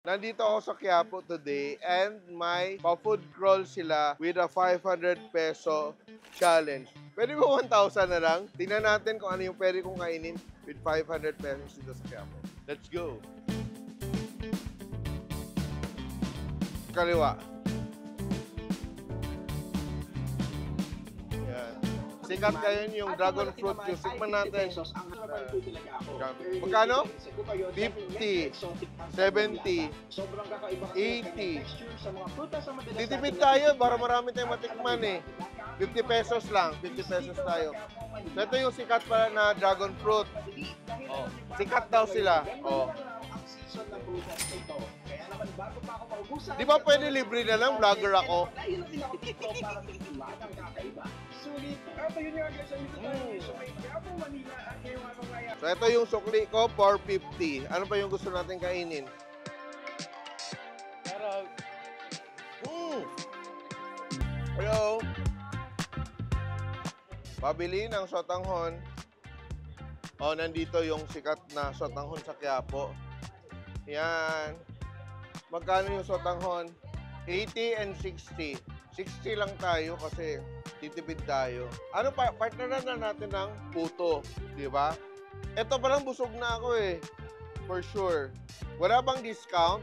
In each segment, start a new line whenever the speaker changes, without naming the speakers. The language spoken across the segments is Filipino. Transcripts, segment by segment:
Nandito ako sa Quiapo today and may pa-food crawl sila with a 500 peso challenge. Pwede ba 1,000 na lang? Tingnan natin kung ano yung pwede kong kainin with 500 pesos dito sa Quiapo. Let's go! Kaliwa. Yan. Sikat ngayon yung dragon fruit juice. Tikman natin. Magkano? 50, 70, 80. Titipid tayo para marami tayong matikman eh. 50 pesos lang. 50 pesos tayo. So, ito yung sikat pala na dragon fruit. Oh. Sikat daw sila. Oh. Di ba pwede libre na lang? Vlogger ako. So, ito yung sukli ko, 450. Ano pa yung gusto natin kainin? Hello? Pabili ng sotanghon. Oh, nandito yung sikat na sotanghon sa Quiapo. Yan. Magkano yung sotanghon? 80 and 60. 60 lang tayo kasi titipid tayo. Ano pa? Partneran na natin ng puto. Di ba? Ito palang busog na ako eh. For sure. Wala bang discount?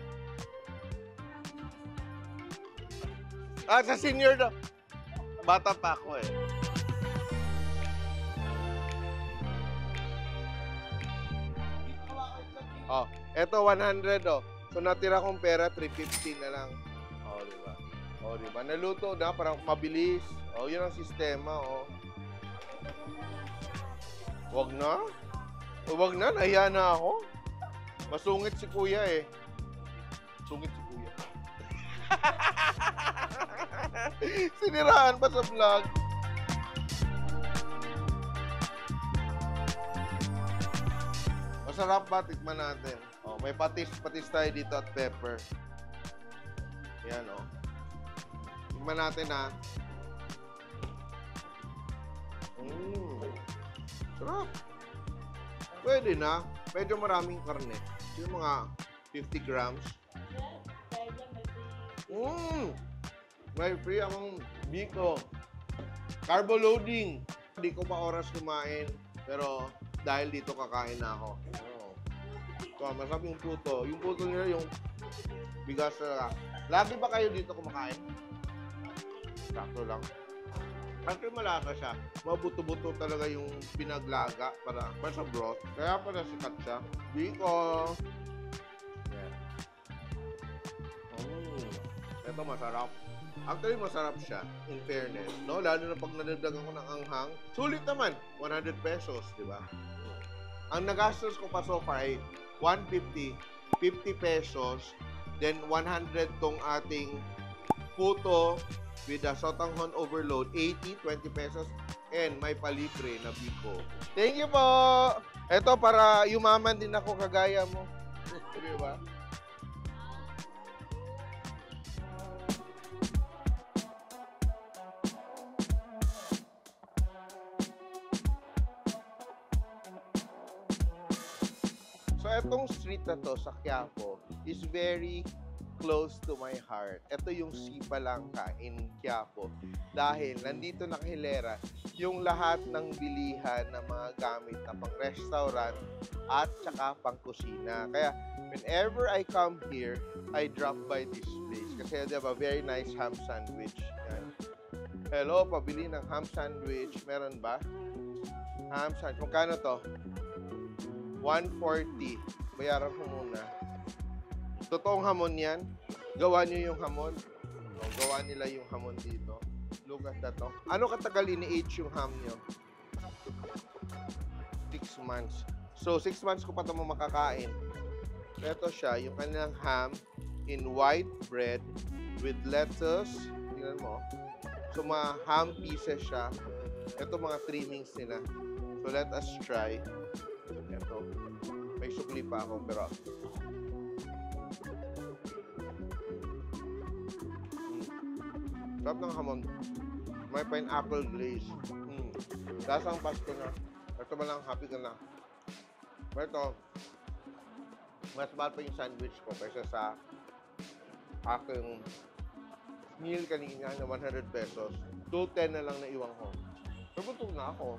Ah, sa senior na. Bata pa ako eh. Oh, eto 100 oh. So natira kong pera 350 na lang. Oh, di ba? Oh, di ba? Naluto na parang mabilis. Oh, 'yun ang sistema oh. Wag na. Wag na, nahiya na ako. Masungit si Kuya eh. Sungit si Kuya. Siniraan pa sa vlog. Masarap ba? Tikman natin. Oh, may patis tayo dito at pepper. Yan oh. Tikman natin ha. Sarap. Pwede na. Medyo maraming karne. Yung mga 50 grams. May free akong biko. Carbo loading. Hindi ko pa oras kumain. Pero dahil dito kakain na ako. So, masarap yung puto. Yung puto nila yung bigas na. Lagi ba kayo dito kumakain? Sakto lang. Kasi malasa siya. Mabuto-buto talaga yung pinaglaga para sa broth. Kaya pala sikat siya. Biko. Yeah. Ito masarap. Actually, masarap siya, in fairness. No? Lalo na pag nadagdagan ko ng anghang. Sulit naman. 100 pesos, di ba? Ang nagastos ko pa so far ay 150, 50 pesos, then 100 tong ating puto with a sotanghon overload, 80, 20 pesos, and may palibre na biko. Thank you po! Ito, para yumaman din ako kagaya mo. Di ba? So, itong street na to sa Quiapo is very close to my heart. Ito yung Sipalangka in Quiapo. Dahil nandito nakahilera yung lahat ng bilihan ng mga gamit na pang-restaurant at saka pang-kusina. Kaya, whenever I come here, I drop by this place. Kasi they have a very nice ham sandwich. Yan. Hello, pabili ng ham sandwich. Meron ba? Ham sandwich. Magkano to? 140. Bayaran ko muna. Totoong hamon yan. Gawa nyo yung hamon. O, gawa nila yung hamon dito. Look at that. Oh. Ano katagal ini-age yung ham nyo? 6 months. So, 6 months ko pa ito makakain. Ito siya, yung kanilang ham in white bread with lettuce. Tingnan mo. So, mga ham pieces siya. Ito mga trimmings nila. So, let us try. Ito. May sukli pa ako, pero sarap ng hamon. May pineapple glaze. Lasang pasto na. Ito ba lang, happy ka na. Ito, Mas mahal pa yung sandwich ko kaysa sa aking meal kanina na 100 pesos. 210 na lang na iwan ko. Nabutog na ako.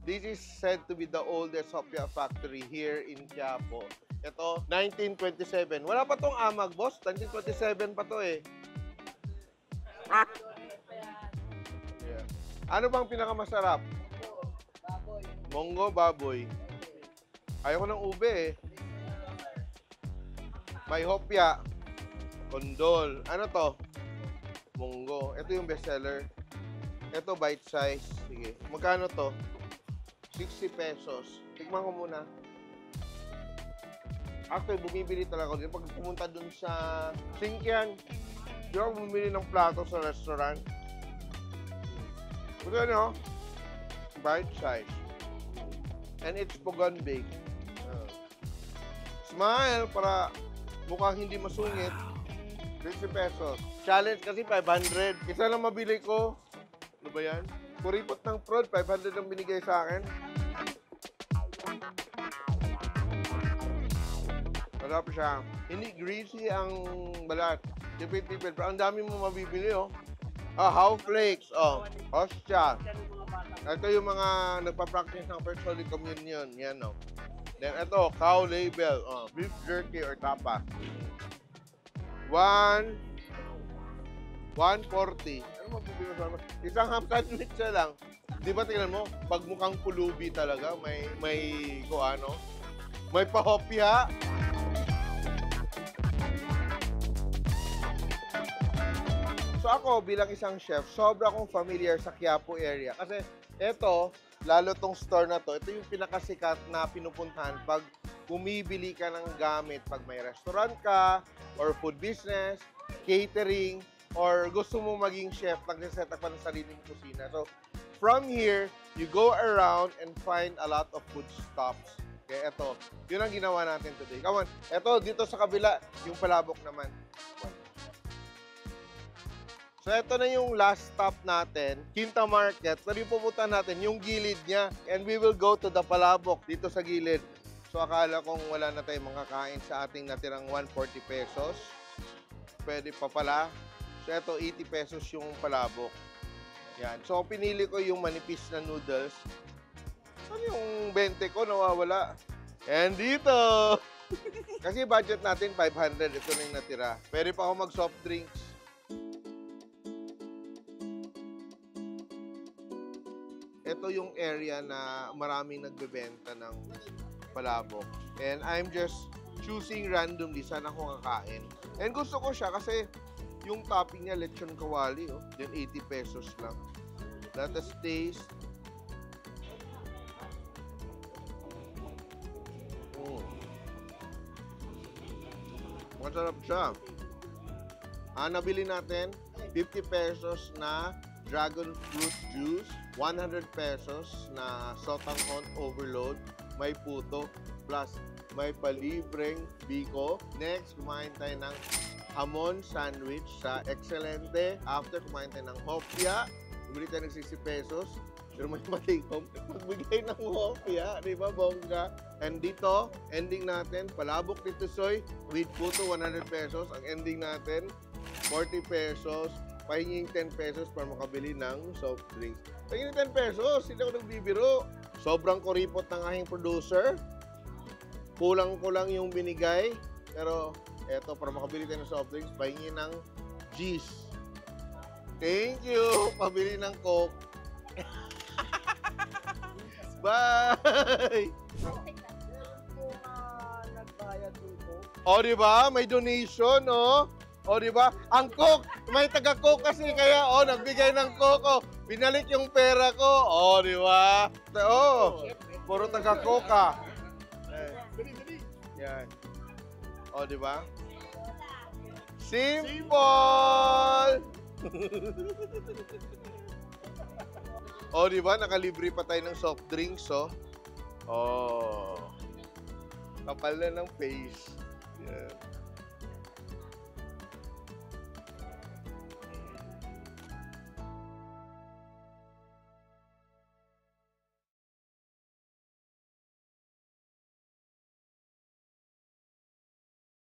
This is said to be the oldest Hopia factory here in Quiapo. Ito, 1927. Wala pa tong amag, boss. 1927 pa to eh. Yeah. Ano bang pinakamasarap?
Baboy.
Monggo, baboy. Ayoko ng ube eh. May hopya. Kondol. Ano to? Monggo. Ito yung bestseller. Ito bite size. Sige. Magkano to? 60 pesos. Tikman ko muna. Actually, bumibili talaga ako. Pag pumunta dun sa Singkian, di ako bumili ng plato sa restaurant. Ito ano? Bite size. And it's Pugan Bake. Smile para mukhang hindi masungit. 50 pesos. Challenge kasi 500. Isa lang mabili ko. Ano ba yan? Kuripot ng prod. 500 ang binigay sa akin. Sarap siya. Hindi greasy ang balat. Tipid-tipid. Pero ang dami mo mabibili, oh. How flakes. Oh. Hostya. Ito yung mga nagpa-practice ng First Holy Communion. Yan, oh. Then ito, cow label. Oh, beef jerky or tapa. 140. Ano mabibili mo? Isang ham sandwich na lang. Di ba tingnan mo? Pag mukhang pulubi talaga, may ano? May pahopya. So ako, bilang isang chef, sobra akong familiar sa Quiapo area. Kasi ito, lalo tong store na to, ito yung pinakasikat na pinupuntahan pag bumibili ka ng gamit. Pag may restaurant ka, or food business, catering, or gusto mo maging chef, nagsiset up ka ng sariling kusina. So, from here, you go around and find a lot of food stops. Okay, ito. Yun ang ginawa natin today. Come on. Ito, dito sa kabila, yung palabok naman. So, ito na yung last stop natin, Quinta Market. So, yung pupunta natin, yung gilid niya. And we will go to the palabok dito sa gilid. So, akala kong wala na tayong makakain sa ating natirang 140 pesos. Pwede pa pala. So, ito, 80 pesos yung palabok. Yan. So, pinili ko yung manipis na noodles. Ano yung 20 ko? Nawawala. And dito! Kasi budget natin 500. Ito na yung natira. Pwede pa ako mag-soft drinks. Ito yung area na maraming nagbebenta ng palabok. And I'm just choosing randomly saan ako kakain. And gusto ko siya kasi yung topping niya, lechon kawali, oh. Then 80 pesos lang. Let us taste. Masarap siya. Nabili natin 50 pesos na dragon fruit juice, 100 pesos na sotanghon overload, may puto, plus may palibreng biko. Next, kumain tayo ng hamon sandwich sa Excelente. After, kumain tayo ng hopya. Bumili tayo ng 60 pesos. Pero may malikom. Magbigay ng hopya. Di ba, bongga? And dito, ending natin, palabok ni Tusoy with puto, 100 pesos. Ang ending natin, 40 pesos. Pahinging 10 pesos para makabili ng soft drinks. Pahinging 10 pesos, hindi ako nagbibiro. Sobrang kuripot ng aking producer. Kulang-kulang yung binigay. Pero eto, para makabili tayo ng soft drinks, pahinging ng G's. Thank you! Pabili ng Coke. Bye!
Nagbayad dito.
O, di ba? May donation, no? O, di ba? Ang Coke, may taga-Coke kasi kaya, nagbigay ng Coke, binalik yung pera ko. O, di ba? Puro taga-Coke, ah. Yan. O, di ba? Simple! O, di ba? Nakalibre pa tayo ng soft drinks, oh. Oh. Kapal na ng face. Yan.